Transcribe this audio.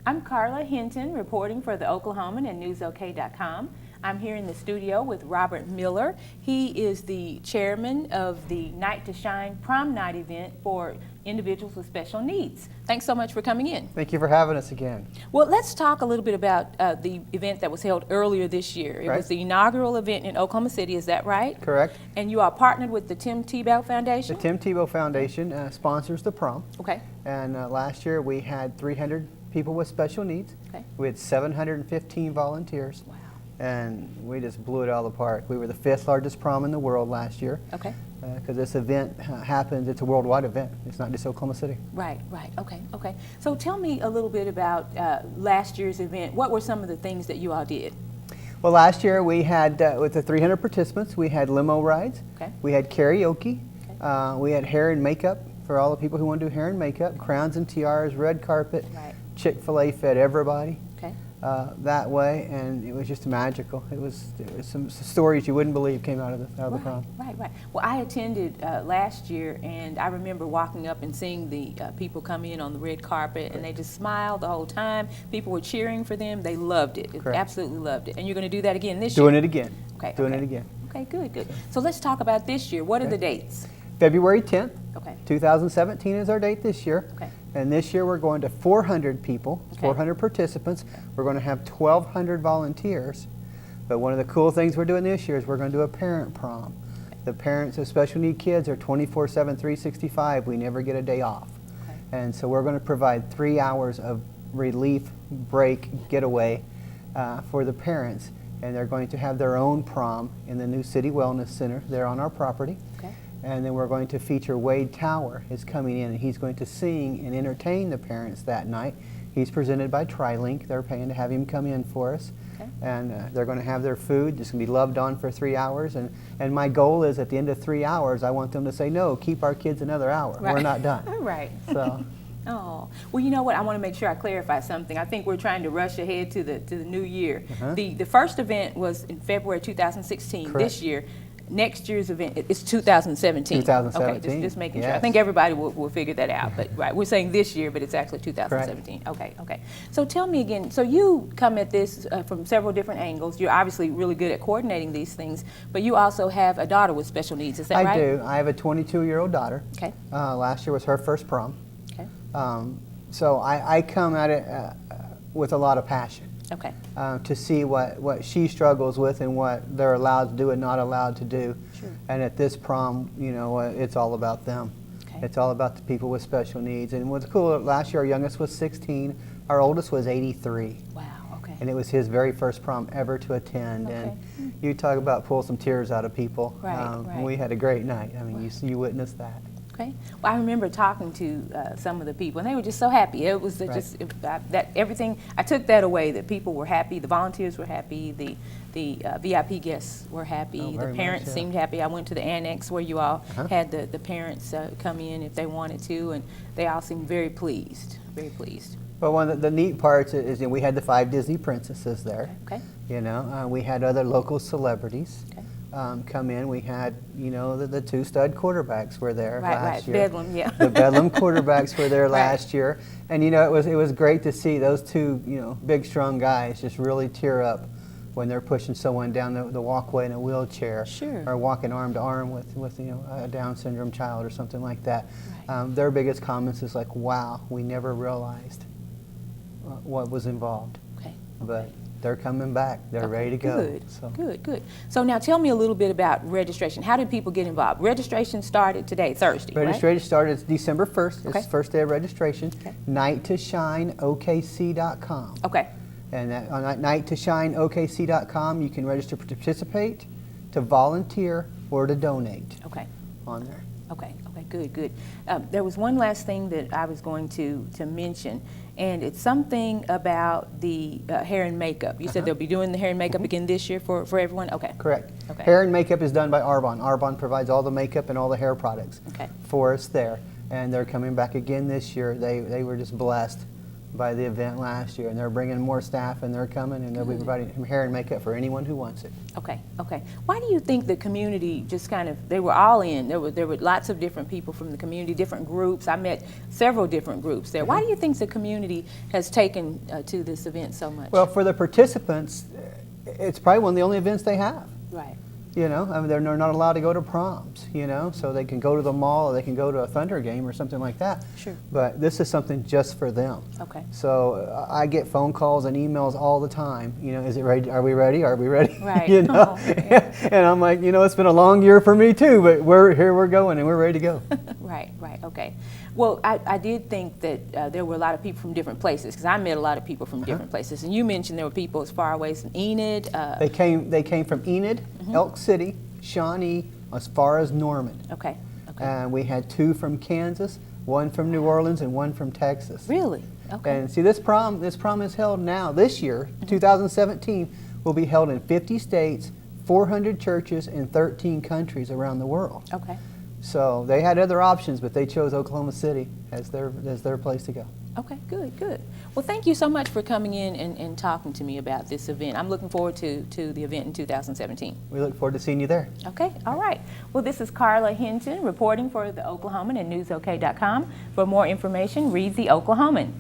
I'm Carla Hinton, reporting for the Oklahoman and NewsOK.com. I'm here in the studio with Robert Miller. He is the chairman of the Night to Shine prom night event for individuals with special needs. Thanks so much for coming in. Thank you for having us again. Well, let's talk a little bit about the event that was held earlier this year. It was the inaugural event in Oklahoma City, is that right? Correct. And you are partnered with the Tim Tebow Foundation? The Tim Tebow Foundation sponsors the prom. Okay. And last year we had 300 people with special needs. Okay. We had 715 volunteers. Wow. And we just blew it all apart. We were the 5th largest prom in the world last year. Okay. Because this event happens, it's a worldwide event. It's not just Oklahoma City. Right, right, okay. So tell me a little bit about last year's event. What were some of the things that you all did? Well, last year we had, with the 300 participants, we had limo rides. Okay. We had karaoke. Okay. We had hair and makeup for all the people who want to do hair and makeup. Crowns and tiaras, red carpet. Right. Chick-fil-A fed everybody. Okay. That way, and it was just magical. It was some stories you wouldn't believe came out of the prom. Right. Well, I attended last year, and I remember walking up and seeing the people come in on the red carpet, and they just smiled the whole time. People were cheering for them. They loved it. Correct. Absolutely loved it. And you're going to do that again this year? Doing it again. Okay. Doing it again. Okay, good. So let's talk about this year. What are the dates? February 10th. Okay. 2017 is our date this year. Okay. And this year we're going to 400 people, 400 participants. We're going to have 1,200 volunteers. But one of the cool things we're doing this year is we're going to do a parent prom. The parents of special need kids are 24/7, 365. We never get a day off. And so we're going to provide 3 hours of relief, break, getaway for the parents. And they're going to have their own prom in the new City Wellness Center there on our property. Okay. And then we're going to feature Wade Tower is coming in, and he's going to sing and entertain the parents that night. He's presented by TriLink. They're paying to have him come in for us. Okay. And they're going to have their food. Just going to be loved on for 3 hours. And my goal is at the end of 3 hours, I want them to say, no, keep our kids another hour. Right. We're not done. Right. So. Oh, well, you know what? I want to make sure I clarify something. I think we're trying to rush ahead to the new year. The first event was in February 2016. Correct. This year, next year's event is 2017. 2017. Okay, just making sure. I Yes. think everybody will figure that out. But right, we're saying this year, but it's actually 2017. Okay. So tell me again. So you come at this from several different angles. You're obviously really good at coordinating these things, but you also have a daughter with special needs. Is that right? I do. I have a 22-year-old daughter. Okay. Last year was her first prom. Okay. So I come at it with a lot of passion. Okay. To see what she struggles with and what they're allowed to do and not allowed to do. Sure. And at this prom, you know, it's all about them. Okay. It's all about the people with special needs. And what's cool, last year our youngest was 16, our oldest was 83. Wow. Okay. And it was his very first prom ever to attend. Okay. And you talk about pull some tears out of people. Right. We had a great night. I mean, you witnessed that. Okay. Well, I remember talking to some of the people, and they were just so happy. It was just that everything. I took that away. That people were happy. The volunteers were happy. The VIP guests were happy. Oh, the very parents much, yeah. seemed happy. I went to the annex where you all had the parents come in if they wanted to, and they all seemed very pleased. Very pleased. Well, one of the neat parts is we had the 5 Disney princesses there. Okay. You know, we had other local celebrities. Okay. Come in. We had, you know, the 2 stud quarterbacks were there last year. Bedlam, yeah. The Bedlam quarterbacks were there last year, and you know it was great to see those 2, you know, big strong guys just really tear up when they're pushing someone down the walkway in a wheelchair, Sure. or walking arm to arm with you know a Down syndrome child or something like that. Right. Their biggest comments is like, "Wow, we never realized what was involved," Okay. but they're coming back. They're ready to go. Good. So. Good. So now tell me a little bit about registration. How did people get involved? Registration started today, Thursday, Registration started December 1st. Okay. It's the first day of registration. Okay. NightToShineOKC.com. Okay. And on NightToShineOKC.com, you can register to participate, to volunteer, or to donate Okay. on there. Okay, good. There was one last thing that I was going to mention, and it's something about the hair and makeup. You said they'll be doing the hair and makeup again this year for everyone? Okay. Correct. Okay. Hair and makeup is done by Arbonne. Arbonne provides all the makeup and all the hair products Okay. for us there. And they're coming back again this year. They were just blessed by the event last year, and they're bringing more staff, and they're coming, and they'll be providing hair and makeup for anyone who wants it. Okay, okay. Why do you think the community just kind of, they were all in? There were lots of different people from the community, different groups. I met several different groups there. Why do you think the community has taken to this event so much? Well, for the participants, it's probably one of the only events they have. Right. You know, I mean, they're not allowed to go to proms, you know, so they can go to the mall or they can go to a Thunder game or something like that. Sure. But this is something just for them. Okay. So I get phone calls and emails all the time, you know, is it ready? Are we ready? Are we ready? Right. You know, Oh, yeah. and I'm like, you know, it's been a long year for me too, but we're going and we're ready to go. Right, right, okay. Well, I did think that there were a lot of people from different places, because I met a lot of people from different places. And you mentioned there were people as far away as Enid. They came from Enid, Elk City, Shawnee, as far as Norman. Okay, okay. And we had 2 from Kansas, 1 from New Orleans, and 1 from Texas. Really? Okay. And see, this prom is held now. This year, 2017, will be held in 50 states, 400 churches, and 13 countries around the world. Okay. So they had other options, but they chose Oklahoma City as their place to go. Okay, good, good. Well, thank you so much for coming in and talking to me about this event. I'm looking forward to the event in 2017. We look forward to seeing you there. Okay, all right. Well, this is Carla Hinton reporting for the Oklahoman and NewsOK.com. For more information, read the Oklahoman.